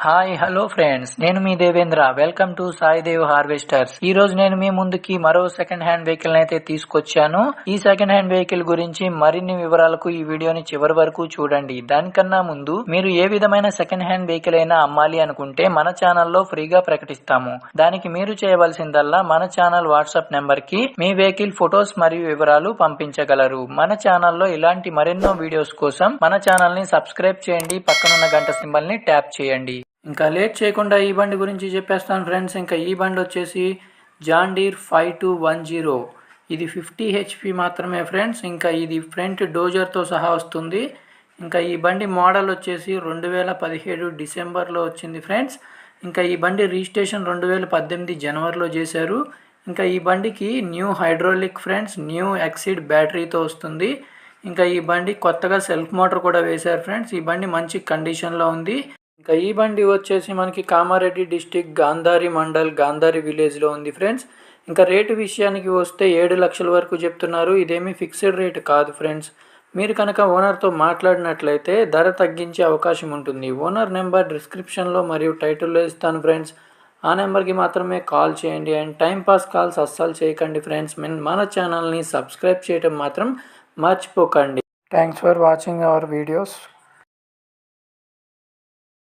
Hi hello friends, నేను మీ Devendra. Welcome to Sai Dev Harvesters. ఈ రోజు నేను మీ ముందుకి మరో సెకండ్ హ్యాండ్ వెహికల్ అయితే తీసుకొచ్చాను. ఈ సెకండ్ హ్యాండ్ వెహికల్ గురించి మరిన్ని వివరాలకు ఈ వీడియోని చివరి వరకు చూడండి. దానికన్నా ముందు మీరు ఏ విధమైన సెకండ్ హ్యాండ్ వెహికల్ అయినా అమ్మాలి అనుకుంటే మన ఛానల్లో ఫ్రీగా ప్రకటిస్తాము. దానికి మీరు చేయవలసిందల్లా మన ఛానల్ వాట్సాప్ నెంబర్ కి మీ వెహికల్ ఫొటోస్ మరియు వివరాలు పంపించగలరు. మన ఛానల్లో ఇలాంటి మరెన్నో వీడియోస్ కోసం మన ఛానల్ ని సబ్స్క్రైబ్ చేయండి, పక్కనున్న గంట సింబల్ ని ట్యాప్ చేయండి. ఇంకా లేట్ చేయకుండా ఈ బండి గురించి చెప్పేస్తాను ఫ్రెండ్స్. ఇంకా ఈ బండి వచ్చేసి జాన్ డీర్ 5210. ఇది 50 HP మాత్రమే ఫ్రెండ్స్. ఇంకా ఇది ఫ్రంట్ డోజర్తో సహా వస్తుంది. ఇంకా ఈ బండి మోడల్ వచ్చేసి 2017 డిసెంబర్లో వచ్చింది ఫ్రెండ్స్. ఇంకా ఈ బండి రిజిస్ట్రేషన్ 2018 జనవరిలో చేశారు. ఇంకా ఈ బండికి new hydraulic friends, new Exide బ్యాటరీతో వస్తుంది. ఇంకా ఈ బండి కొత్తగా సెల్ఫ్ మోటార్ కూడా వేశారు ఫ్రెండ్స్. ఈ బండి మంచి కండిషన్లో ఉంది. ఇంకా ఈ బండి వచ్చేసి మనకి కామారెడ్డి డిస్టిక్ గాంధారి మండల్ గాంధారి విలేజ్లో ఉంది ఫ్రెండ్స్. ఇంకా రేటు విషయానికి వస్తే 7 లక్షల వరకు చెప్తున్నారు. ఇదేమీ ఫిక్స్డ్ రేట్ కాదు ఫ్రెండ్స్. మీరు కనుక ఓనర్తో మాట్లాడినట్లయితే ధర తగ్గించే అవకాశం ఉంటుంది. ఓనర్ నెంబర్ డిస్క్రిప్షన్లో మరియు టైటిల్లో ఇస్తాను ఫ్రెండ్స్. ఆ నెంబర్కి మాత్రమే కాల్ చేయండి. అండ్ టైంపాస్ కాల్స్ అస్సలు చేయకండి ఫ్రెండ్స్. మన ఛానల్ని సబ్స్క్రైబ్ చేయడం మాత్రం మర్చిపోకండి. Thanks for watching our videos.